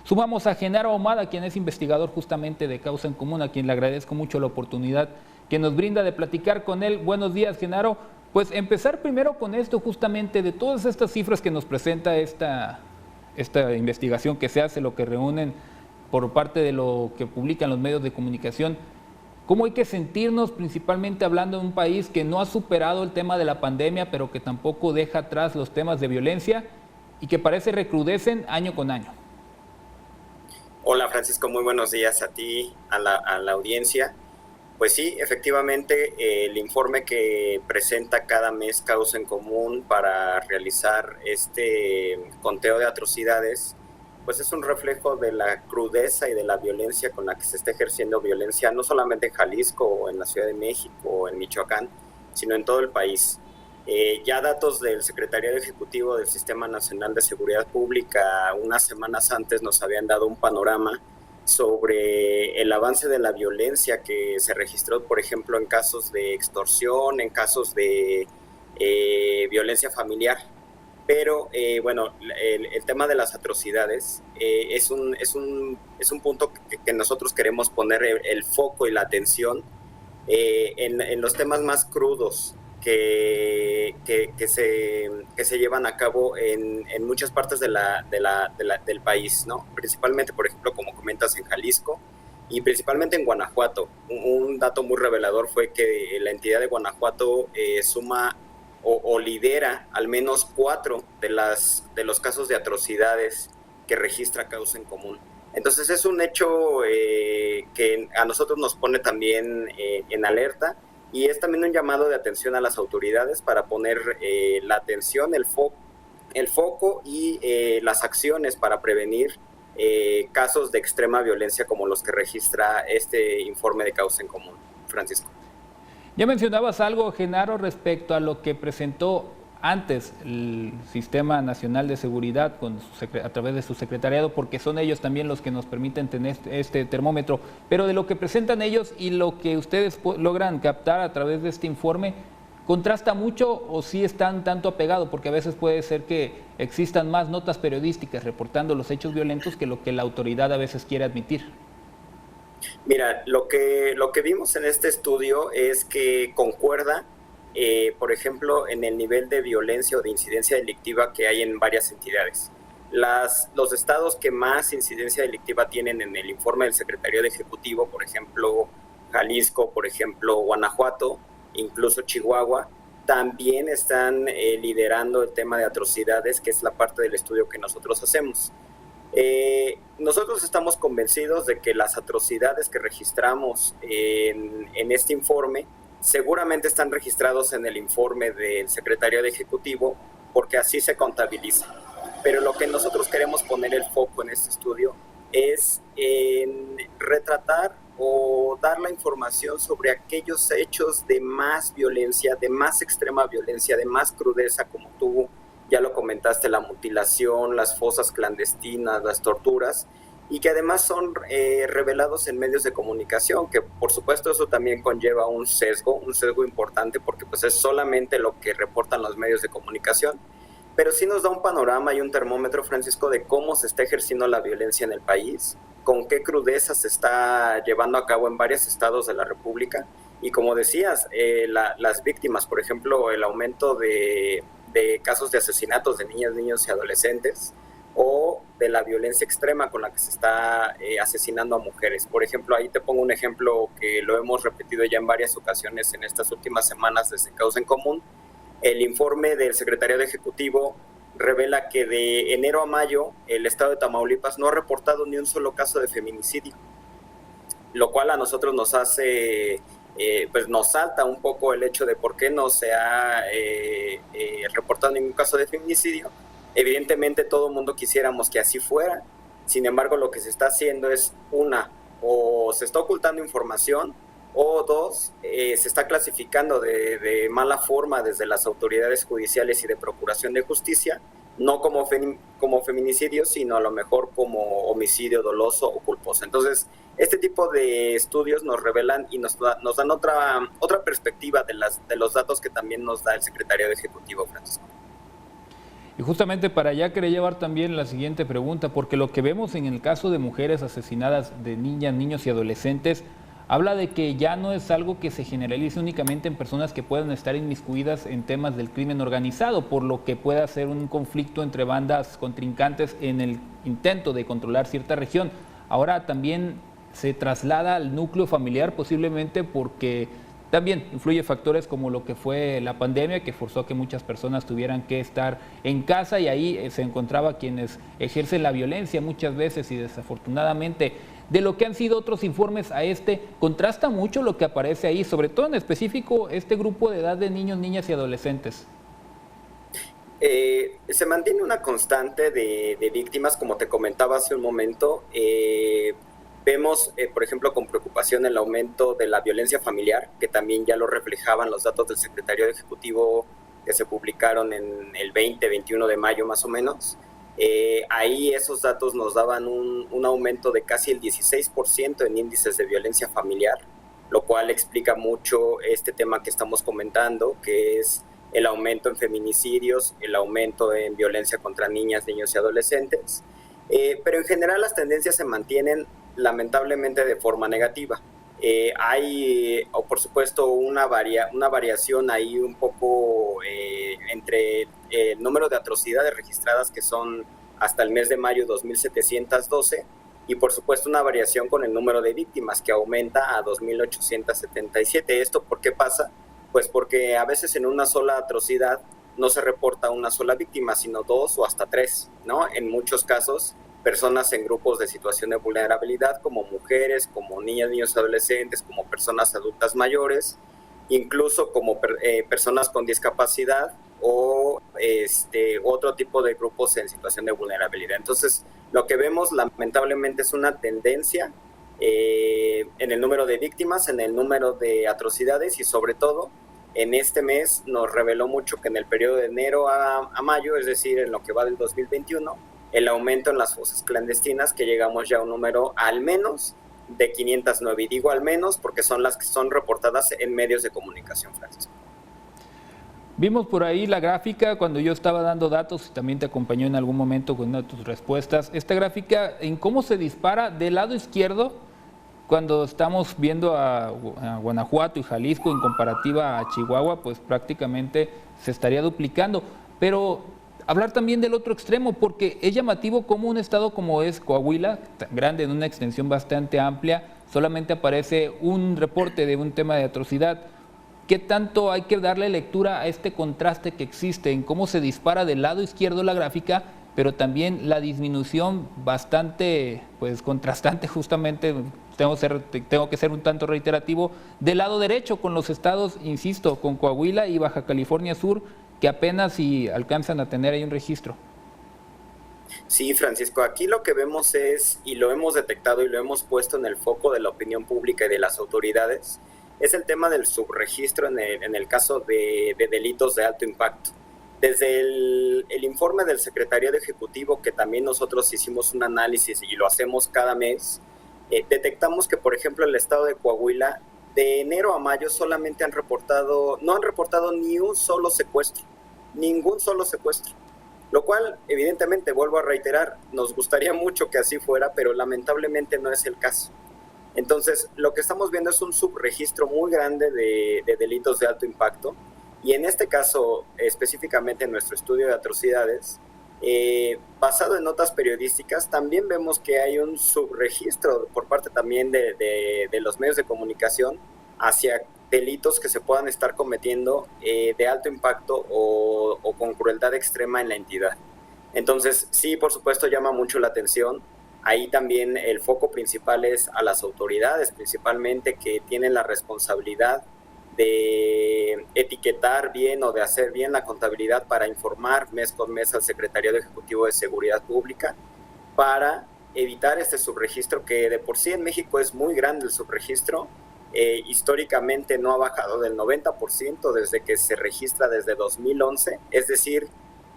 Sumamos a Genaro Ahumada, quien es investigador justamente de Causa en Común, a quien le agradezco mucho la oportunidad que nos brinda de platicar con él. Buenos días, Genaro. Pues empezar primero con esto justamente de todas estas cifras que nos presenta esta investigación que se hace, lo que reúnen por parte de lo que publican los medios de comunicación. ¿Cómo hay que sentirnos, principalmente hablando de un país que no ha superado el tema de la pandemia, pero que tampoco deja atrás los temas de violencia y que parece recrudecen año con año? Hola Francisco, muy buenos días a ti, a la audiencia. Pues sí, efectivamente, el informe que presenta cada mes Causa en Común para realizar este conteo de atrocidades, pues es un reflejo de la crudeza y de la violencia con la que se está ejerciendo violencia, no solamente en Jalisco o en la Ciudad de México o en Michoacán, sino en todo el país. Ya datos del Secretariado Ejecutivo del Sistema Nacional de Seguridad Pública unas semanas antes nos habían dado un panorama sobre el avance de la violencia que se registró, por ejemplo, en casos de extorsión, en casos de violencia familiar. Pero bueno, el tema de las atrocidades es un punto que nosotros queremos poner el foco y la atención en los temas más crudos que se llevan a cabo en muchas partes del país, ¿no? Principalmente, por ejemplo, como comentas, en Jalisco y principalmente en Guanajuato. Un dato muy revelador fue que la entidad de Guanajuato suma o lidera al menos 4 de los casos de atrocidades que registra Causa en Común. Entonces es un hecho que a nosotros nos pone también en alerta, y es también un llamado de atención a las autoridades para poner la atención, el foco y las acciones para prevenir casos de extrema violencia como los que registra este informe de Causa en Común. Francisco. Ya mencionabas algo, Genaro, respecto a lo que presentó antes el Sistema Nacional de Seguridad a través de su secretariado, porque son ellos también los que nos permiten tener este termómetro, pero de lo que presentan ellos y lo que ustedes logran captar a través de este informe, ¿contrasta mucho o sí están tanto apegados? Porque a veces puede ser que existan más notas periodísticas reportando los hechos violentos que lo que la autoridad a veces quiere admitir. Mira, lo que vimos en este estudio es que concuerda, por ejemplo, en el nivel de violencia o de incidencia delictiva que hay en varias entidades. Los estados que más incidencia delictiva tienen en el informe del Secretario de Ejecutivo, por ejemplo, Jalisco, por ejemplo, Guanajuato, incluso Chihuahua, también están liderando el tema de atrocidades, que es la parte del estudio que nosotros hacemos. Nosotros estamos convencidos de que las atrocidades que registramos en este informe seguramente están registrados en el informe del Secretario de Ejecutivo, porque así se contabiliza. Pero lo que nosotros queremos poner el foco en este estudio es en retratar o dar la información sobre aquellos hechos de más violencia, de más extrema violencia, de más crudeza, como tú ya lo comentaste, la mutilación, las fosas clandestinas, las torturas, y que además son revelados en medios de comunicación, que por supuesto eso también conlleva un sesgo importante, porque pues es solamente lo que reportan los medios de comunicación, pero sí nos da un panorama y un termómetro, Francisco, de cómo se está ejerciendo la violencia en el país, con qué crudeza se está llevando a cabo en varios estados de la República, y como decías, las víctimas, por ejemplo, el aumento de casos de asesinatos de niñas, niños y adolescentes, o de la violencia extrema con la que se está asesinando a mujeres. Por ejemplo, ahí te pongo un ejemplo que lo hemos repetido ya en varias ocasiones en estas últimas semanas desde Causa en Común. El informe del Secretario de Ejecutivo revela que de enero a mayo el estado de Tamaulipas no ha reportado ni un solo caso de feminicidio, lo cual a nosotros nos hace... pues nos salta un poco el hecho de por qué no se ha reportado ningún caso de feminicidio. Evidentemente todo el mundo quisiéramos que así fuera, sin embargo lo que se está haciendo es o se está ocultando información, o dos, se está clasificando de mala forma desde las autoridades judiciales y de procuración de justicia, no como feminicidio, sino a lo mejor como homicidio doloso o culposo. Entonces, este tipo de estudios nos revelan y nos dan otra perspectiva de los datos que también nos da el Secretario de Ejecutivo, Francisco. Y justamente para allá quería llevar también la siguiente pregunta, porque lo que vemos en el caso de mujeres asesinadas, de niñas, niños y adolescentes, habla de que ya no es algo que se generalice únicamente en personas que puedan estar inmiscuidas en temas del crimen organizado, por lo que pueda ser un conflicto entre bandas contrincantes en el intento de controlar cierta región. Ahora también se traslada al núcleo familiar, posiblemente porque también influye factores como lo que fue la pandemia, que forzó a que muchas personas tuvieran que estar en casa, y ahí se encontraba quienes ejercen la violencia muchas veces, y desafortunadamente de lo que han sido otros informes a contrasta mucho lo que aparece ahí, sobre todo en específico este grupo de edad de niños, niñas y adolescentes. Se mantiene una constante de víctimas, como te comentaba hace un momento. Vemos, por ejemplo, con preocupación el aumento de la violencia familiar, que también ya lo reflejaban los datos del Secretariado Ejecutivo que se publicaron en el 20-21 de mayo más o menos. Ahí esos datos nos daban un aumento de casi el 16% en índices de violencia familiar, lo cual explica mucho este tema que estamos comentando, que es el aumento en feminicidios, el aumento en violencia contra niñas, niños y adolescentes. Pero en general las tendencias se mantienen lamentablemente de forma negativa. Hay, por supuesto, una variación ahí un poco entre el número de atrocidades registradas, que son hasta el mes de mayo 2.712, y por supuesto una variación con el número de víctimas, que aumenta a 2.877. ¿Esto por qué pasa? Pues porque a veces en una sola atrocidad no se reporta una sola víctima, sino 2 o hasta 3, ¿no? En muchos casos, personas en grupos de situación de vulnerabilidad, como mujeres, como niñas, niños, adolescentes, como personas adultas mayores, incluso como personas con discapacidad o otro tipo de grupos en situación de vulnerabilidad. Entonces, lo que vemos lamentablemente es una tendencia en el número de víctimas, en el número de atrocidades, y sobre todo en este mes nos reveló mucho que en el periodo de enero a mayo, es decir, en lo que va del 2021, el aumento en las fosas clandestinas, que llegamos ya a un número al menos de 509, y digo al menos porque son las que son reportadas en medios de comunicación, Francisco. Vimos por ahí la gráfica cuando yo estaba dando datos, y también te acompañó en algún momento con una de tus respuestas, esta gráfica en cómo se dispara del lado izquierdo cuando estamos viendo a Guanajuato y Jalisco en comparativa a Chihuahua, pues prácticamente se estaría duplicando. Pero hablar también del otro extremo, porque es llamativo cómo un estado como es Coahuila, tan grande, en una extensión bastante amplia, solamente aparece un reporte de un tema de atrocidad. ¿Qué tanto hay que darle lectura a este contraste que existe en cómo se dispara del lado izquierdo la gráfica, pero también la disminución bastante contrastante, justamente tengo que ser un tanto reiterativo, del lado derecho, con los estados, insisto, con Coahuila y Baja California Sur, que apenas si alcanzan a tener ahí un registro? Sí, Francisco, aquí lo que vemos es, y lo hemos detectado y lo hemos puesto en el foco de la opinión pública y de las autoridades, es el tema del subregistro en el caso de delitos de alto impacto. Desde el informe del Secretariado Ejecutivo, que también nosotros hicimos un análisis y lo hacemos cada mes, detectamos que, por ejemplo, el estado de Coahuila, de enero a mayo solamente no han reportado ni un solo secuestro, ningún solo secuestro. Lo cual, evidentemente, vuelvo a reiterar, nos gustaría mucho que así fuera, pero lamentablemente no es el caso. Entonces, lo que estamos viendo es un subregistro muy grande de delitos de alto impacto, y en este caso, específicamente en nuestro estudio de atrocidades, basado en notas periodísticas, también vemos que hay un subregistro por parte también de los medios de comunicación hacia delitos que se puedan estar cometiendo de alto impacto o con crueldad extrema en la entidad. Entonces, sí, por supuesto, llama mucho la atención. Ahí también el foco principal es a las autoridades, principalmente, que tienen la responsabilidad de etiquetar bien o de hacer bien la contabilidad para informar mes con mes al Secretariado Ejecutivo de Seguridad Pública, para evitar este subregistro, que de por sí en México es muy grande el subregistro. Históricamente no ha bajado del 90% desde que se registra desde 2011, es decir,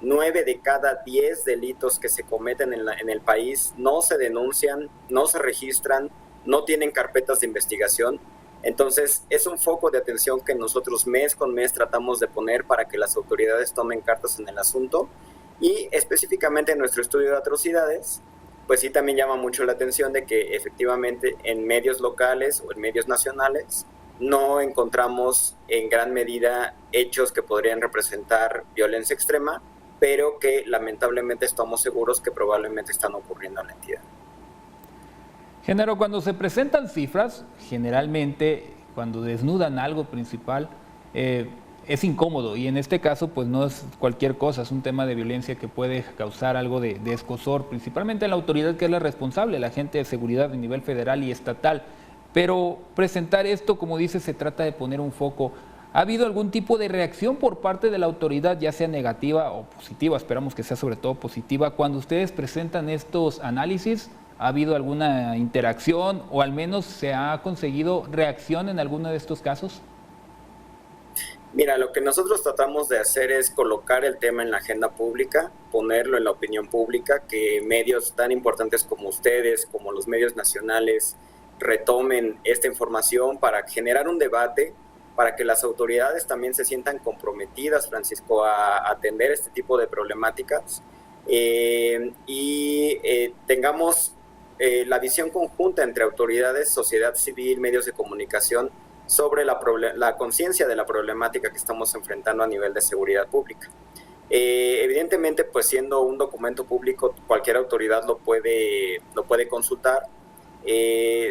9 de cada 10 delitos que se cometen en el país no se denuncian, no se registran, no tienen carpetas de investigación. Entonces, es un foco de atención que nosotros mes con mes tratamos de poner para que las autoridades tomen cartas en el asunto. Y específicamente en nuestro estudio de atrocidades, pues sí también llama mucho la atención de que efectivamente en medios locales o en medios nacionales no encontramos en gran medida hechos que podrían representar violencia extrema, pero que lamentablemente estamos seguros que probablemente están ocurriendo en la entidad. Genaro, cuando se presentan cifras, generalmente cuando desnudan algo principal, es incómodo, y en este caso pues no es cualquier cosa, es un tema de violencia que puede causar algo de escozor, principalmente en la autoridad que es la responsable, la gente de seguridad de nivel federal y estatal. Pero presentar esto, como dice, se trata de poner un foco. ¿Ha habido algún tipo de reacción por parte de la autoridad, ya sea negativa o positiva? Esperamos que sea sobre todo positiva. Cuando ustedes presentan estos análisis, ¿ha habido alguna interacción o al menos se ha conseguido reacción en alguno de estos casos? Mira, lo que nosotros tratamos de hacer es colocar el tema en la agenda pública, ponerlo en la opinión pública, que medios tan importantes como ustedes, como los medios nacionales, retomen esta información para generar un debate, para que las autoridades también se sientan comprometidas, Francisco, a atender este tipo de problemáticas tengamos la visión conjunta entre autoridades, sociedad civil, medios de comunicación, sobre la conciencia de la problemática que estamos enfrentando a nivel de seguridad pública. Evidentemente, pues siendo un documento público, cualquier autoridad lo puede consultar.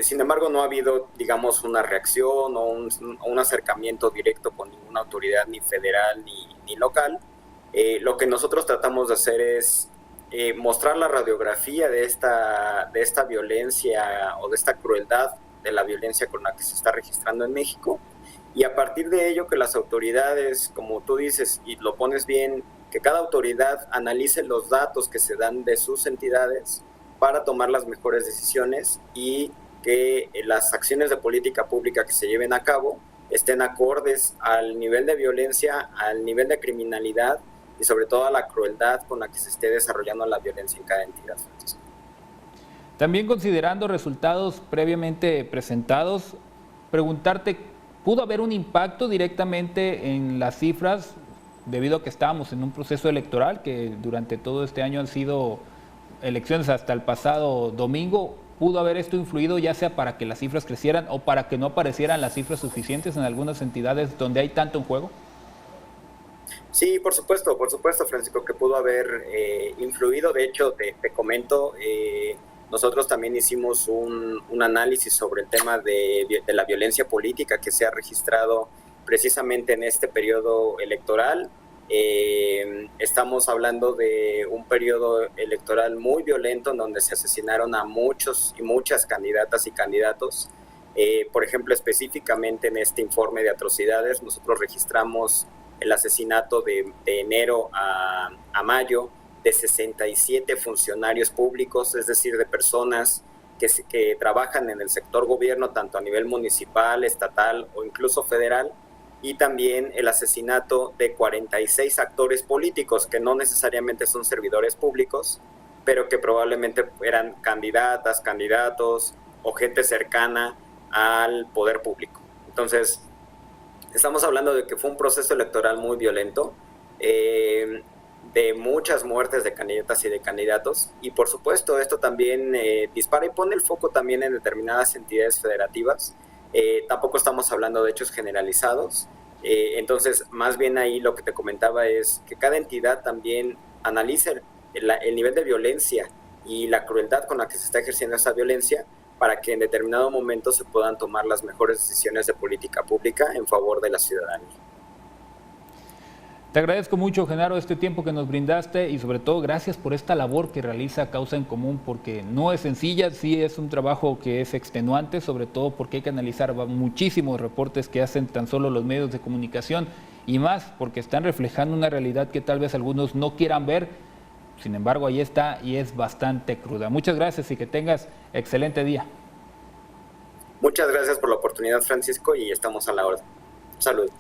Sin embargo, no ha habido, digamos, una reacción o un acercamiento directo con ninguna autoridad, ni federal ni local. Lo que nosotros tratamos de hacer es mostrar la radiografía de esta violencia o de esta crueldad de la violencia con la que se está registrando en México, y a partir de ello que las autoridades, como tú dices y lo pones bien, que cada autoridad analice los datos que se dan de sus entidades para tomar las mejores decisiones y que las acciones de política pública que se lleven a cabo estén acordes al nivel de violencia, al nivel de criminalidad y sobre todo a la crueldad con la que se esté desarrollando la violencia en cada entidad. También considerando resultados previamente presentados, preguntarte, ¿pudo haber un impacto directamente en las cifras debido a que estábamos en un proceso electoral que durante todo este año han sido elecciones hasta el pasado domingo? ¿Pudo haber esto influido ya sea para que las cifras crecieran o para que no aparecieran las cifras suficientes en algunas entidades donde hay tanto en juego? Sí, por supuesto, Francisco, que pudo haber influido. De hecho, te comento, nosotros también hicimos un análisis sobre el tema de la violencia política que se ha registrado precisamente en este periodo electoral. Estamos hablando de un periodo electoral muy violento en donde se asesinaron a muchos y muchas candidatas y candidatos. Por ejemplo, específicamente en este informe de atrocidades, nosotros registramos el asesinato de enero a mayo de 67 funcionarios públicos, es decir, de personas que trabajan en el sector gobierno, tanto a nivel municipal, estatal o incluso federal, y también el asesinato de 46 actores políticos que no necesariamente son servidores públicos, pero que probablemente eran candidatas, candidatos o gente cercana al poder público. Entonces, estamos hablando de que fue un proceso electoral muy violento, de muchas muertes de candidatas y de candidatos, y por supuesto esto también dispara y pone el foco también en determinadas entidades federativas. Tampoco estamos hablando de hechos generalizados, entonces más bien ahí lo que te comentaba es que cada entidad también analice el nivel de violencia y la crueldad con la que se está ejerciendo esa violencia, para que en determinado momento se puedan tomar las mejores decisiones de política pública en favor de la ciudadanía. Te agradezco mucho, Genaro, este tiempo que nos brindaste y sobre todo gracias por esta labor que realiza Causa en Común, porque no es sencilla, sí es un trabajo que es extenuante, sobre todo porque hay que analizar muchísimos reportes que hacen tan solo los medios de comunicación y más porque están reflejando una realidad que tal vez algunos no quieran ver. Sin embargo, ahí está y es bastante cruda. Muchas gracias y que tengas excelente día. Muchas gracias por la oportunidad, Francisco, y estamos a la orden. Salud.